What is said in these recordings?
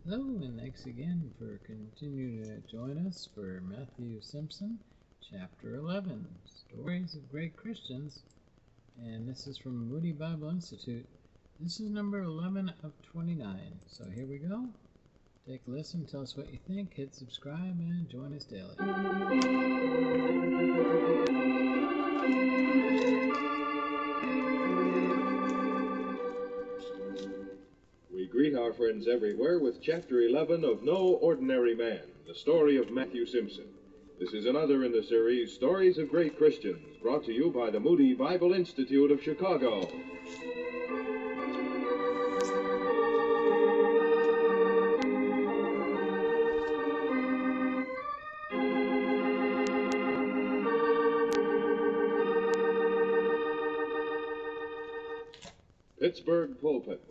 Hello, and thanks again for continuing to join us for Matthew Simpson, Chapter 11, Stories of Great Christians. And this is from Moody Bible Institute. This is number 11 of 29. So here we go. Take a listen, tell us what you think, hit subscribe, and join us daily. We greet our friends everywhere with Chapter 11 of No Ordinary Man, the story of Matthew Simpson. This is another in the series, Stories of Great Christians, brought to you by the Moody Bible Institute of Chicago. Pittsburgh Pulpit.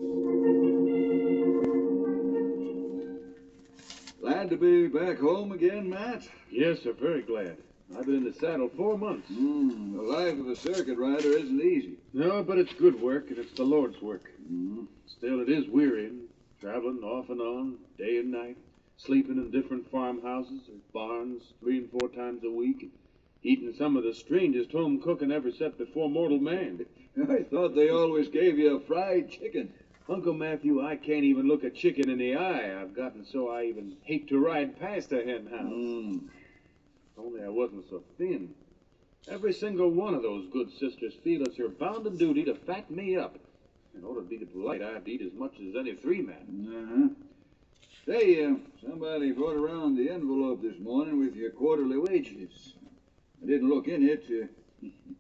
Glad to be back home again, Matt? Yes, sir, very glad. I've been in the saddle 4 months. The life of a circuit rider isn't easy. No, but it's good work, and it's the Lord's work. Mm. Still, it is wearying, traveling off and on, day and night, sleeping in different farmhouses or barns 3 and 4 times a week, and eating some of the strangest home cooking ever set before mortal man. I thought they always gave you a fried chicken. Uncle Matthew, I can't even look a chicken in the eye. I've gotten so I even hate to ride past a hen house. If only I wasn't so thin. Every single one of those good sisters feel it's her bounden duty to fatten me up. In order to be polite, I have to eat as much as any 3 men. Say, somebody brought around the envelope this morning with your quarterly wages. I didn't look in it.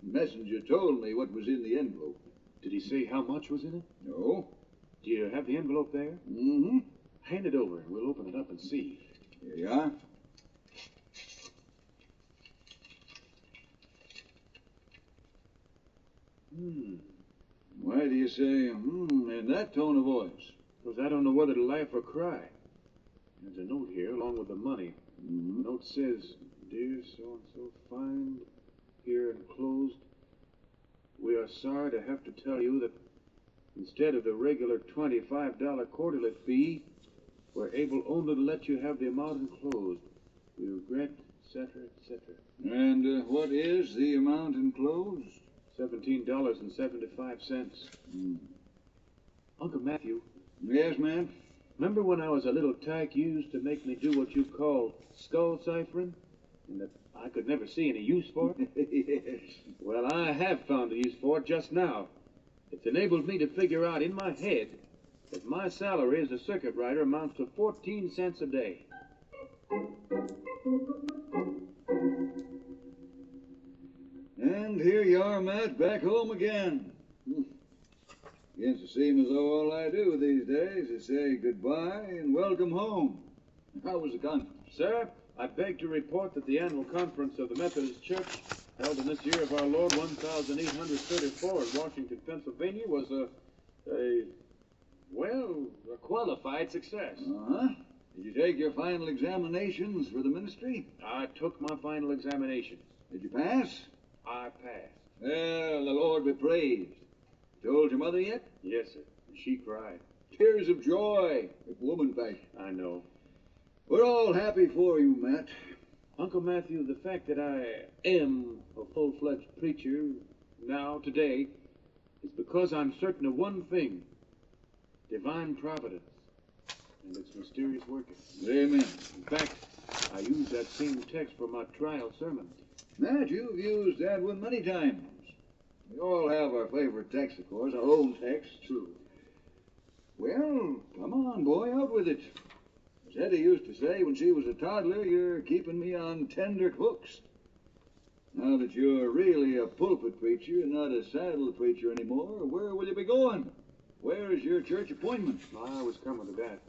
Messenger told me what was in the envelope. Did he say how much was in it? No. Do you have the envelope there? Mm-hmm. Hand it over and we'll open it up and see. Here you are. Why do you say, in that tone of voice? Because I don't know whether to laugh or cry. There's a note here along with the money. The note says, "Dear so-and-so, find here enclosed. We are sorry to have to tell you that instead of the regular $25 quarterly fee, we're able only to let you have the amount enclosed. We regret, etc., etc." And what is the amount enclosed? $17.75. Uncle Matthew. Yes, ma'am? Remember when I was a little tyke, you used to make me do what you call skull ciphering? And that I could never see any use for it? Yes. Well, I have found a use for it just now. It's enabled me to figure out in my head that my salary as a circuit rider amounts to 14 cents a day. And here you are, Matt, back home again. Begins to seem as though all I do these days is say goodbye and welcome home. How was the conference? Sir, I beg to report that the annual conference of the Methodist Church, held in this year of our Lord 1834 in Washington, Pennsylvania, was a qualified success. Did you take your final examinations for the ministry? I took my final examinations. Did you pass? I passed. Well, the Lord be praised. Told your mother yet? Yes, sir. She cried. Tears of joy, if woman fashion. I know. We're all happy for you, Matt. Uncle Matthew, the fact that I am a full-fledged preacher now, today, is because I'm certain of one thing: divine providence and its mysterious working. Amen. In fact, I use that same text for my trial sermon. Matt, you've used that one many times. We all have our favorite text, of course, our own text. True. Well, come on, boy, out with it. As Hetty used to say when she was a toddler, you're keeping me on tender hooks. Now that you're really a pulpit preacher and not a saddle preacher anymore, where will you be going? Where is your church appointment? I was coming to that.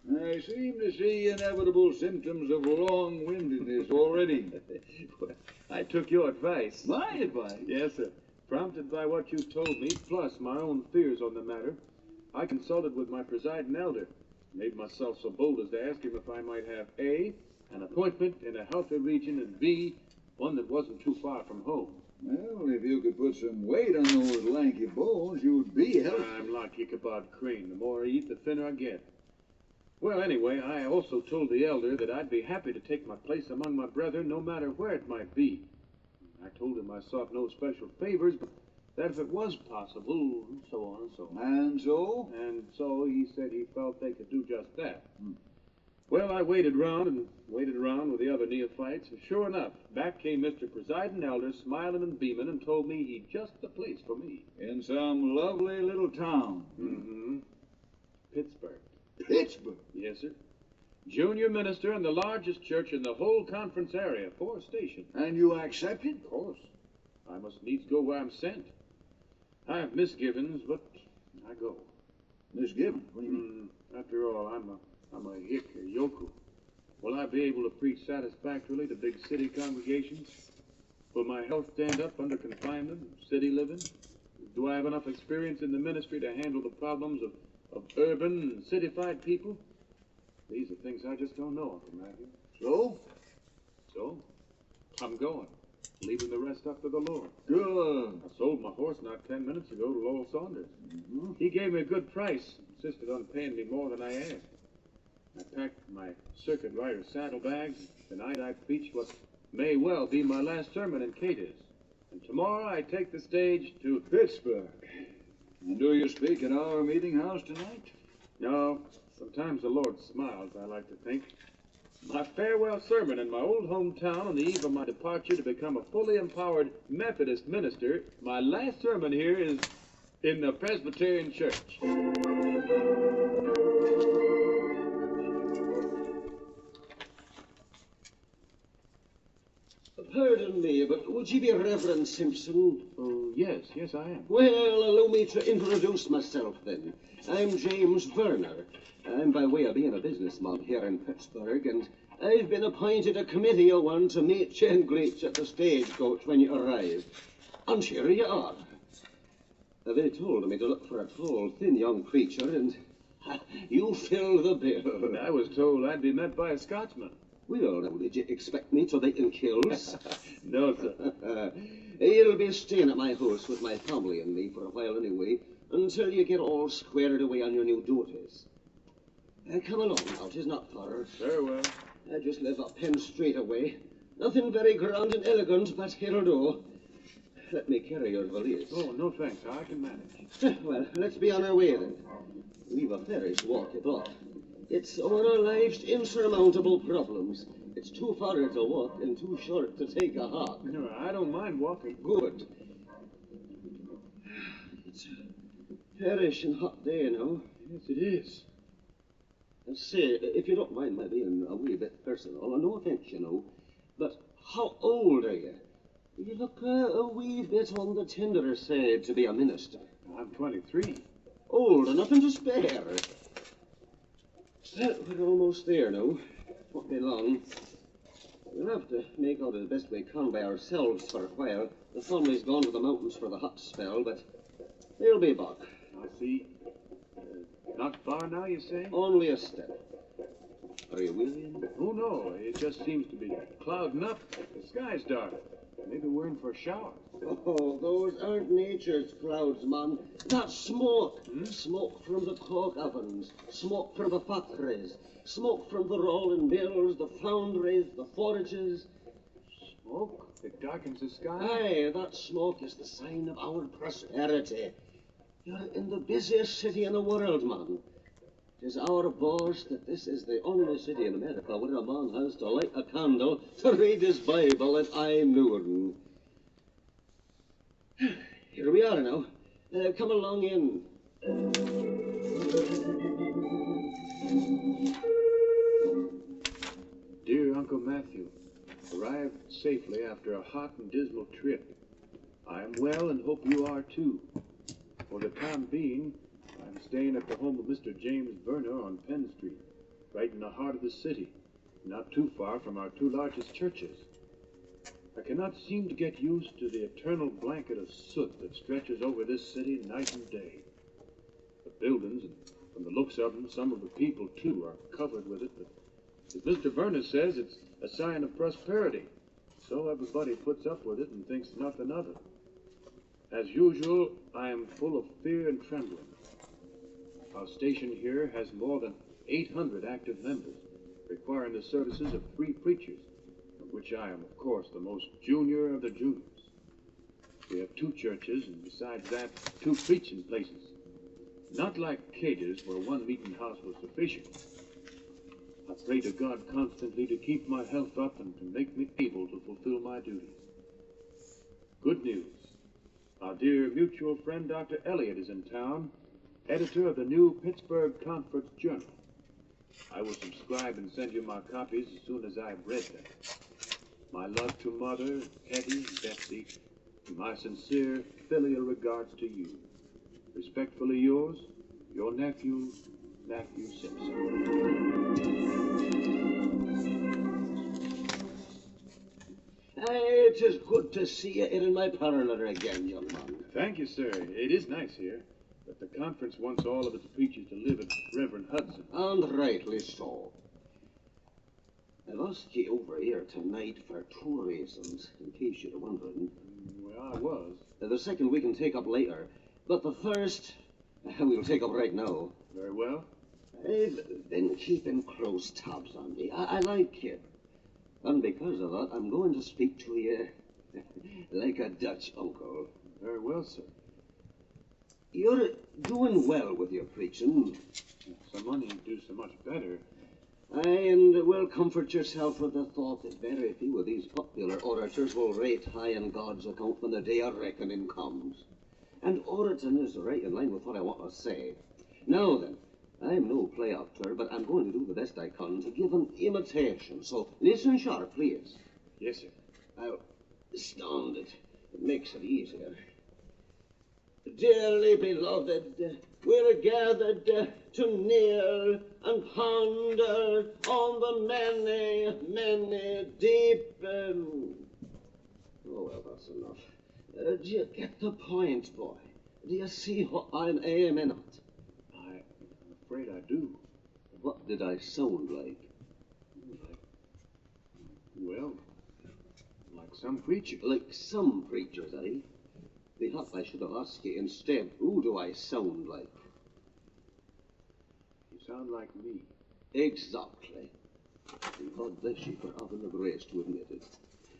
I seem to see inevitable symptoms of long-windedness already. I took your advice. My advice? Yes, sir. Prompted by what you told me, plus my own fears on the matter, I consulted with my presiding elder. Made myself so bold as to ask him if I might have A, an appointment in a healthy region, and B, one that wasn't too far from home. Well, if you could put some weight on those lanky bones, you'd be healthy. I'm like Ichabod Crane. The more I eat, the thinner I get. Well, anyway, I also told the elder that I'd be happy to take my place among my brethren no matter where it might be. I told him I sought no special favors, but that if it was possible, and so on and so on. And so? And so he said he felt they could do just that. Well, I waited around with the other neophytes, and sure enough, back came Mr. Presiding Elder, smiling and beaming, and told me he'd just the place for me. In some lovely little town. Mm-hmm. Pittsburgh. Pittsburgh? Yes, sir. Junior minister in the largest church in the whole conference area, 4 stations. And you accepted? Of course. I must needs go where I'm sent. I have misgivings, but I go. Misgiving? What do you mean? After all, I'm a hick, a yokel. Will I be able to preach satisfactorily to big city congregations? Will my health stand up under confinement, city living? Do I have enough experience in the ministry to handle the problems of urban and cityfied people? These are things I just don't know, Uncle Matthew. So, I'm going, leaving the rest up to the Lord. Good. I sold my horse not 10 minutes ago to Lowell Saunders. He gave me a good price, insisted on paying me more than I asked. I packed my circuit rider's saddlebags. Tonight I preached what may well be my last sermon in Cadiz. And tomorrow I take the stage to Pittsburgh. And do you speak at our meeting house tonight? No, sometimes the Lord smiles, I like to think. My farewell sermon in my old hometown on the eve of my departure to become a fully empowered Methodist minister, my last sermon here is in the Presbyterian Church. Pardon me, but would you be Reverend Simpson? Oh, yes, I am. Well, allow me to introduce myself then. I'm James Verner. I'm by way of being a businessman here in Pittsburgh, and I've been appointed a committee of one to meet you and greet you at the stagecoach when you arrive. And here you are. They told me to look for a tall, thin young creature, and you fill the bill. I was told I'd be met by a Scotsman. Well, now, did you expect me to make kills? No, sir. You'll be staying at my house with my family and me for a while anyway, until you get all squared away on your new duties. Come along now, 'tis not far. Very well. I just live up Penn Street away. Nothing very grand and elegant, but it'll do. Let me carry your valise. Oh, no thanks. I can manage. Well, let's be on our way then. We've a ferry to walk it off. It's one of life's insurmountable problems. It's too far to walk and too short to take a hop. No, I don't mind walking. Good. It's a perishing hot day now. Yes, it is. Say, if you don't mind my being a wee bit personal, no offense, you know, but how old are you? You look a wee bit on the tenderer side to be a minister. I'm 23. Old and nothing to spare. Well, we're almost there now. Won't be long. We'll have to make out as best we can by ourselves for a while. The family's gone to the mountains for the hot spell, but they'll be back. I see. Not far now, you say? Only a step. Are you willing? Oh, no. It just seems to be clouding up. The sky's dark. Maybe we're in for a shower. Oh, those aren't nature's clouds, man. That's smoke. Smoke from the coke ovens. Smoke from the factories. Smoke from the rolling mills, the foundries, the forages. Smoke? It darkens the sky? Aye, that smoke is the sign of our prosperity. You're in the busiest city in the world, man. It is our boast that this is the only city in America where a man has to light a candle to read his Bible at high noon. Here we are now. Come along in. Dear Uncle Matthew, arrived safely after a hot and dismal trip. I am well and hope you are too. For the time being, I'm staying at the home of Mr. James Verner on Penn Street, right in the heart of the city, not too far from our 2 largest churches. I cannot seem to get used to the eternal blanket of soot that stretches over this city night and day. The buildings, and from the looks of them, some of the people, too, are covered with it, but as Mr. Verner says, it's a sign of prosperity, so everybody puts up with it and thinks nothing of it. As usual, I am full of fear and trembling. Our station here has more than 800 active members, requiring the services of 3 preachers, of which I am, of course, the most junior of the juniors. We have 2 churches, and besides that, 2 preaching places. Not like Cada's, where 1 meeting house was sufficient. I pray to God constantly to keep my health up and to make me able to fulfill my duties. Good news. Our dear mutual friend Dr. Elliot is in town, editor of the new Pittsburgh Conference Journal. I will subscribe and send you my copies as soon as I have read them. My love to Mother, Hetty, and Betsy, and my sincere filial regards to you. Respectfully yours, your nephew, Matthew Simpson. It is good to see you here in my parlor again, young man. Thank you, sir. It is nice here, but the conference wants all of its preachers to live at Reverend Hudson. And rightly so. I've asked you over here tonight for 2 reasons, in case you're wondering. Well, I was. The second we can take up later, but the first we'll take up right now. Very well. I've been keeping close tabs on me. I like you. And because of that, I'm going to speak to you like a Dutch uncle. Very well, sir. You're doing well with your preaching. Some money do so much better. And will comfort yourself with the thought that very few of these popular orators will rate high in God's account when the day of reckoning comes. And orating is right in line with what I want to say. Now then, I'm no play actor, but I'm going to do the best I can to give an imitation. So listen sharp, please. Yes, sir. I'll stand it. It makes it easier. Dearly beloved, we're gathered to kneel and ponder on the many, many deep... Oh, well, that's enough. Do you get the point, boy? Do you see what I'm aiming at? I'm afraid I do. What did I sound like? Well, like some preacher. Like some preachers, eh? Perhaps I should have asked you instead, who do I sound like? You sound like me. Exactly. And God bless you for having the grace to admit it.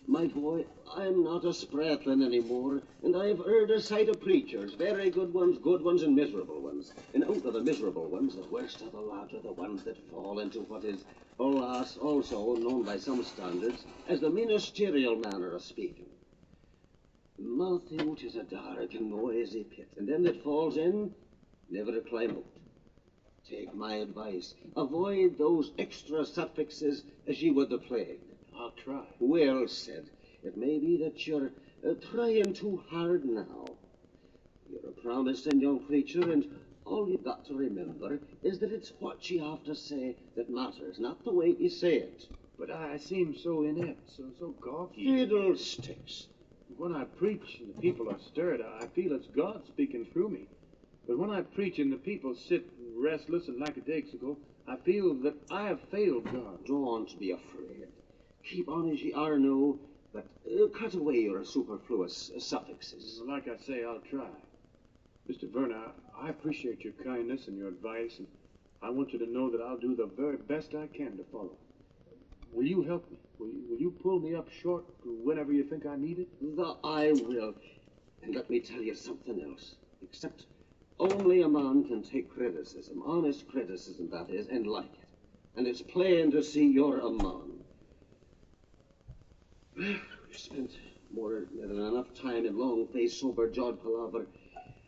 My boy, I'm not a spratling anymore, and I've heard a sight of preachers, very good ones and miserable ones. And out of the miserable ones, the worst of the lot are the ones that fall into what is, alas, also known by some standards as the ministerial manner of speaking. Matthew, 'tis a dark and noisy pit, and them that falls in never to climb out. Take my advice. Avoid those extra suffixes as ye would the plague. I'll try. Well said. It may be that you're trying too hard now. You're a promising young preacher, and all you've got to remember is that it's what you have to say that matters, not the way you say it. But I seem so inept, so gawky. Fiddlesticks. When I preach and the people are stirred, I feel it's God speaking through me. But when I preach and the people sit restless and lackadaisical, I feel that I have failed God. Don't be afraid. Keep on as ye are now, but cut away your superfluous suffixes. Like I say, I'll try. Mr. Verner, I appreciate your kindness and your advice, and I want you to know that I'll do the very best I can to follow. Will you help me? Will you pull me up short whenever you think I need it? That I will. And let me tell you something else. Except only a man can take criticism, honest criticism, that is, and like it. And it's plain to see you're a man. We've spent more than enough time in long-faced, sober-jawed palaver.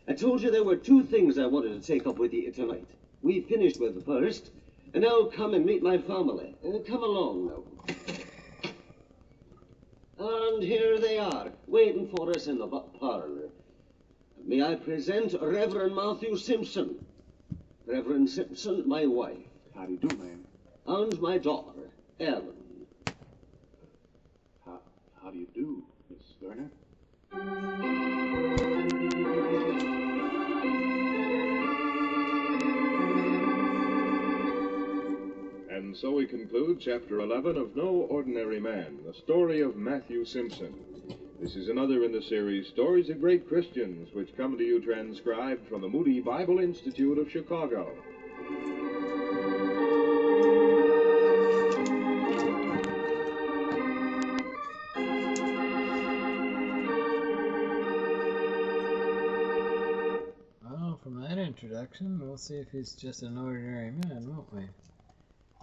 I told you there were 2 things I wanted to take up with you tonight. We finished with the first, and now come and meet my family. Come along now. And here they are, waiting for us in the back parlor. May I present Reverend Matthew Simpson. Reverend Simpson, my wife. How do you do, ma'am? And my daughter, Ellen. How do you do, Miss Verner? And so we conclude Chapter 11 of No Ordinary Man, the story of Matthew Simpson. This is another in the series Stories of Great Christians, which come to you transcribed from the Moody Bible Institute of Chicago. Well, from that introduction, we'll see if he's just an ordinary man, won't we?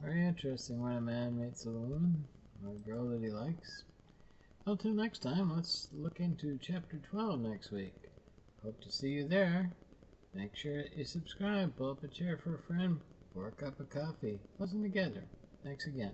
Very interesting when a man meets a woman, or a girl that he likes. Well, till next time, let's look into Chapter 12 next week. Hope to see you there. Make sure that you subscribe, pull up a chair for a friend, pour a cup of coffee. Listen together. Thanks again.